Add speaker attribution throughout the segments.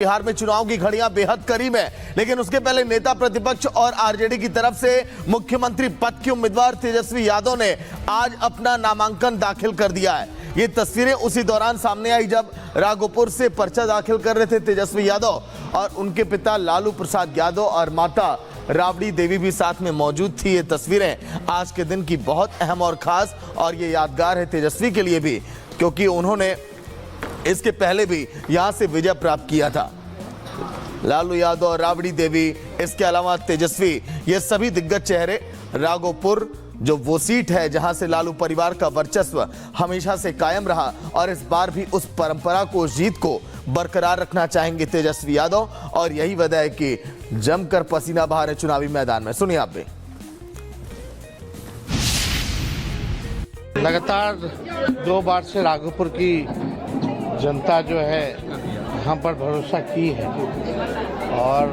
Speaker 1: बिहार में चुनाव की घड़ियां बेहद करीब है, लेकिन उसके पहले नेता प्रतिपक्ष और आरजेडी की तरफ से मुख्यमंत्री पद के उम्मीदवार तेजस्वी यादव ने आज अपना नामांकन दाखिल कर दिया है। ये तस्वीरें उसी दौरान सामने आई जब राघोपुर से पर्चा दाखिल कर रहे थे तेजस्वी यादव और उनके पिता लालू प्रसाद यादव और माता राबड़ी देवी भी साथ में मौजूद थी। ये तस्वीरें आज के दिन की बहुत अहम और खास और ये यादगार है तेजस्वी के लिए भी, क्योंकि उन्होंने इसके पहले भी यहां से विजय प्राप्त किया था। लालू यादव और राबड़ी देवी, इसके अलावा तेजस्वी, ये सभी दिग्गज चेहरे राघोपुर जो वो सीट है जहां से लालू परिवार का वर्चस्व हमेशा से कायम रहा और इस बार भी uस परंपरा को, उस जीत को बरकरार रखना चाहेंगे तेजस्वी यादव और यही वजह है कि जमकर पसीना बहा रहे चुनावी मैदान में। सुनिए आप भी।
Speaker 2: लगातार 2 बार से राघोपुर की जनता जो है हम पर भरोसा की है और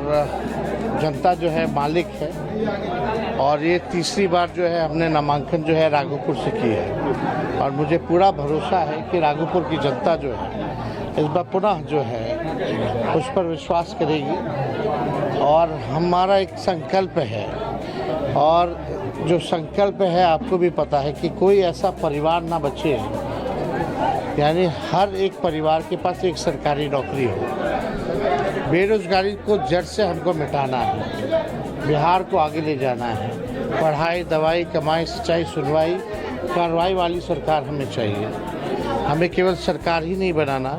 Speaker 2: जनता जो है मालिक है और ये तीसरी बार जो है हमने नामांकन जो है राघोपुर से की है और मुझे पूरा भरोसा है कि राघोपुर की जनता जो है इस बार पुनः जो है उस पर विश्वास करेगी और हमारा एक संकल्प है और जो संकल्प है आपको भी पता है कि कोई ऐसा परिवार ना बचे, यानी हर एक परिवार के पास एक सरकारी नौकरी हो। बेरोजगारी को जड़ से हमको मिटाना है, बिहार को आगे ले जाना है। पढ़ाई, दवाई, कमाई, सिंचाई, सुनवाई, कार्रवाई वाली सरकार हमें चाहिए। हमें केवल सरकार ही नहीं बनाना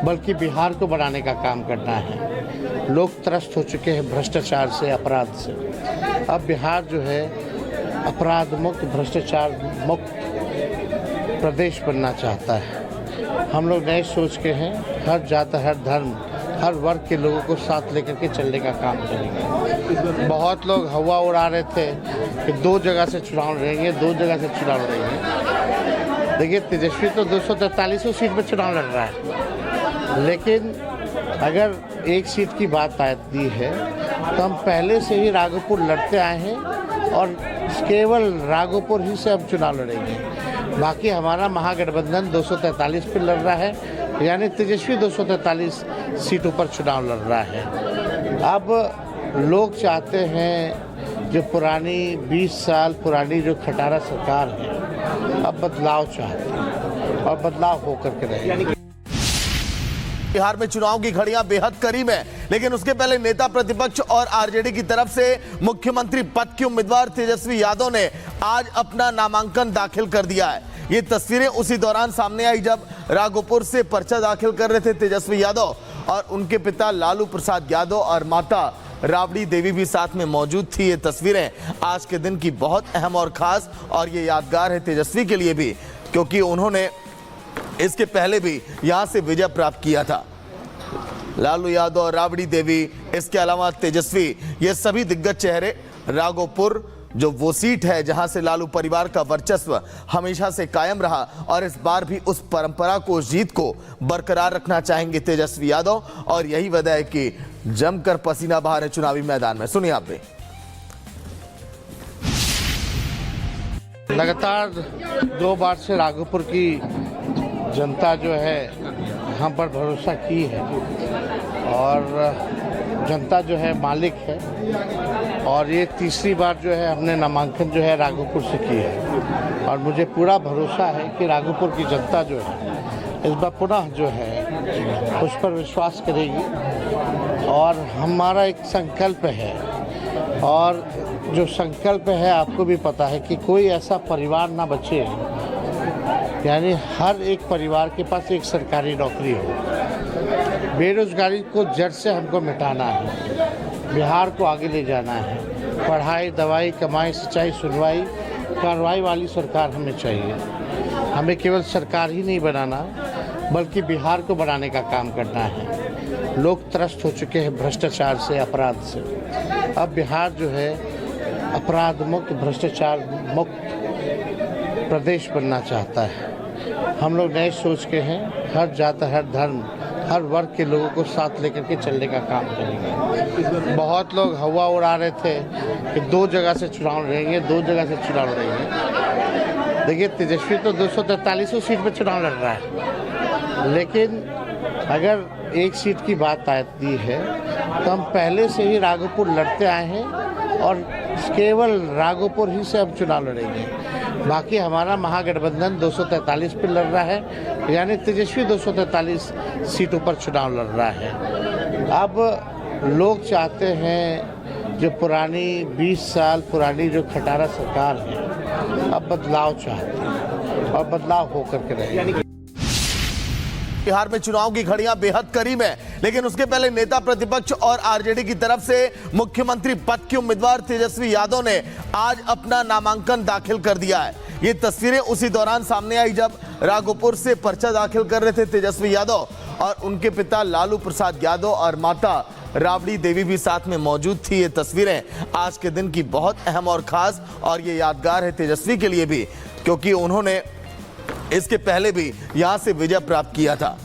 Speaker 2: बल्कि बिहार को बनाने का काम करना है। लोग त्रस्त हो चुके हैं भ्रष्टाचार से, अपराध से। अब बिहार जो है अपराध मुक्त, भ्रष्टाचार मुक्त प्रदेश बनना चाहता है। हम लोग नए सोच के हैं, हर जात, हर धर्म, हर वर्ग के लोगों को साथ लेकर के चलने का काम करेंगे। बहुत लोग हवा उड़ा रहे थे कि 2 जगह से चुनाव लड़ेंगे, 2 जगह से चुनाव लड़ेंगे। देखिए, तेजस्वी तो 243 सीट पर चुनाव लड़ रहा है, लेकिन अगर एक सीट की बात आती है तो हम पहले से ही राघोपुर लड़ते आए हैं और केवल राघोपुर ही से हम चुनाव लड़ेंगे। बाकी हमारा महागठबंधन 243 पर लड़ रहा है, यानी तेजस्वी 243 सीटों पर चुनाव लड़ रहा है। अब लोग चाहते हैं जो पुरानी 20 साल पुरानी जो खटारा सरकार है, अब बदलाव चाहते हैं और बदलाव होकर के रहेगा।
Speaker 1: बिहार में चुनाव की घड़ियां बेहद करीब है, लेकिन उसके पहले नेता प्रतिपक्ष और आरजेडी की तरफ से मुख्यमंत्री पद के उम्मीदवार तेजस्वी यादव ने आज अपना नामांकन दाखिल कर दिया है। ये तस्वीरें उसी दौरान सामने आई जब राघोपुर से पर्चा दाखिल कर रहे थे तेजस्वी यादव और उनके पिता लालू प्रसाद यादव और माता राबड़ी देवी भी साथ में मौजूद थी। ये तस्वीरें आज के दिन की बहुत अहम और खास और ये यादगार है तेजस्वी के लिए भी, क्योंकि उन्होंने इसके पहले भी यहां से विजय प्राप्त किया था। लालू यादव और राबड़ी देवी, इसके अलावा तेजस्वी, ये सभी दिग्गज चेहरे राघोपुर जो वो सीट है जहां से लालू परिवार का वर्चस्व हमेशा से कायम रहा और इस बार भी उस परंपरा को, उस जीत को बरकरार रखना चाहेंगे तेजस्वी यादव और यही वजह है कि जमकर पसीना बहा रहे चुनावी मैदान में। सुनिए आप भी।
Speaker 2: लगातार 2 बार से राघोपुर की जनता जो है हम पर भरोसा की है और जनता जो है मालिक है और ये तीसरी बार जो है हमने नामांकन जो है राघोपुर से की है और मुझे पूरा भरोसा है कि राघोपुर की जनता जो है इस बार पुनः जो है उस पर विश्वास करेगी और हमारा एक संकल्प है और जो संकल्प है आपको भी पता है कि कोई ऐसा परिवार ना बचे, यानी हर एक परिवार के पास एक सरकारी नौकरी हो। बेरोजगारी को जड़ से हमको मिटाना है, बिहार को आगे ले जाना है। पढ़ाई, दवाई, कमाई, सिंचाई, सुनवाई, कार्रवाई वाली सरकार हमें चाहिए। हमें केवल सरकार ही नहीं बनाना बल्कि बिहार को बनाने का काम करना है। लोग त्रस्त हो चुके हैं भ्रष्टाचार से, अपराध से। अब बिहार जो है अपराध मुक्त, भ्रष्टाचार मुक्त प्रदेश बनना चाहता है। हम लोग नए सोच के हैं, हर जात, हर धर्म, हर वर्ग के लोगों को साथ लेकर के चलने का काम करेंगे। बहुत लोग हवा उड़ा रहे थे कि 2 जगह से चुनाव लड़ेंगे, 2 जगह से चुनाव लड़ेंगे। देखिए, तेजस्वी तो 243 सीट पर चुनाव लड़ रहा है, लेकिन अगर एक सीट की बात आती है तो हम पहले से ही राघोपुर लड़ते आए हैं और केवल राघोपुर ही से हम चुनाव लड़ेंगे। बाकी हमारा महागठबंधन 243 पर लड़ रहा है, यानी तेजस्वी 243 सीटों पर चुनाव लड़ रहा है। अब लोग चाहते हैं जो पुरानी 20 साल पुरानी जो खटारा सरकार है, अब बदलाव चाहते हैं और बदलाव होकर के रहेगा।
Speaker 1: बिहार में चुनाव की घड़ियां बेहद करीब है, लेकिन उसके पहले नेता प्रतिपक्ष और आरजेडी की तरफ से मुख्यमंत्री पद के उम्मीदवार तेजस्वी यादव ने आज अपना नामांकन दाखिल कर दिया है। ये तस्वीरें उसी दौरान सामने आई जब राघोपुर से पर्चा दाखिल कर रहे थे तेजस्वी यादव और उनके पिता लालू प्रसाद यादव और माता राबड़ी देवी भी साथ में मौजूद थी। ये तस्वीरें आज के दिन की बहुत अहम और खास और ये यादगार है तेजस्वी के लिए भी, क्योंकि उन्होंने इसके पहले भी यहां से विजय प्राप्त किया था।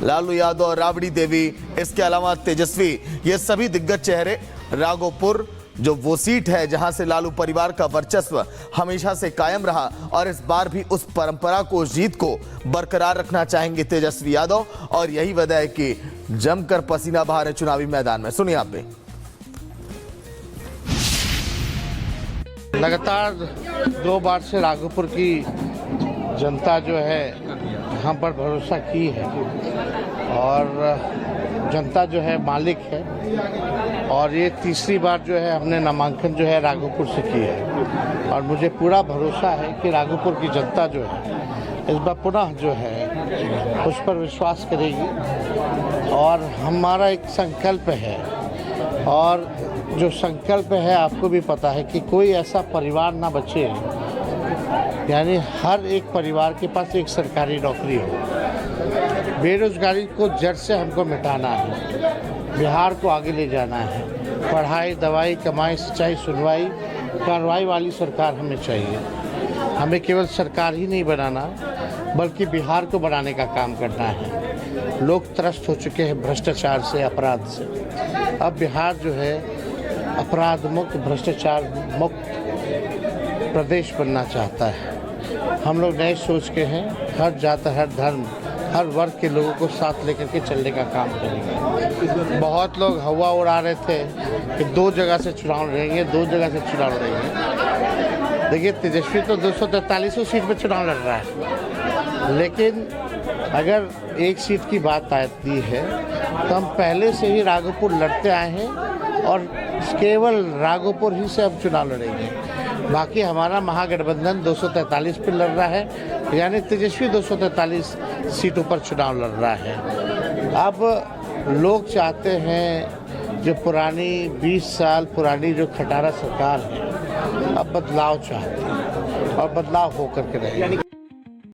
Speaker 1: लालू यादव और राबड़ी देवी, इसके अलावा तेजस्वी, ये सभी दिग्गज चेहरे राघोपुर जो वो सीट है जहां से लालू परिवार का वर्चस्व हमेशा से कायम रहा और इस बार भी उस परंपरा को, उस जीत को बरकरार रखना चाहेंगे तेजस्वी यादव और यही वजह है कि जमकर पसीना बहा रहे चुनावी मैदान में। सुनिए आप भी।
Speaker 2: लगातार 2 बार से राघोपुर की जनता जो है हम पर भरोसा की है और जनता जो है मालिक है और ये तीसरी बार जो है हमने नामांकन जो है राघोपुर से की है और मुझे पूरा भरोसा है कि राघोपुर की जनता जो है इस बार पुनः जो है उस पर विश्वास करेगी और हमारा एक संकल्प है और जो संकल्प है आपको भी पता है कि कोई ऐसा परिवार ना बचे, यानी हर एक परिवार के पास एक सरकारी नौकरी हो। बेरोजगारी को जड़ से हमको मिटाना है, बिहार को आगे ले जाना है। पढ़ाई, दवाई, कमाई, सिंचाई, सुनवाई, कार्रवाई वाली सरकार हमें चाहिए। हमें केवल सरकार ही नहीं बनाना बल्कि बिहार को बनाने का काम करना है। लोग त्रस्त हो चुके हैं भ्रष्टाचार से, अपराध से। अब बिहार जो है अपराध मुक्त, भ्रष्टाचार मुक्त प्रदेश बनना चाहता है। हम लोग नए सोच के हैं, हर जात, हर धर्म, हर वर्ग के लोगों को साथ लेकर के चलने का काम करेंगे। बहुत लोग हवा उड़ा रहे थे कि 2 जगह से चुनाव लड़ेंगे, 2 जगह से चुनाव लड़ेंगे। देखिए, तेजस्वी तो 243 सीट पर चुनाव लड़ रहा है, लेकिन अगर एक सीट की बात आती है तो हम पहले से ही राघोपुर लड़ते आए हैं और केवल राघोपुर ही से हम चुनाव लड़ेंगे। बाकी हमारा महागठबंधन 243 पर लड़ रहा है, यानी तेजस्वी 243 सीटों पर चुनाव लड़ रहा है। अब लोग चाहते हैं जो पुरानी 20 साल पुरानी जो खटारा सरकार है, अब बदलाव चाहते हैं और बदलाव होकर के रहेगा।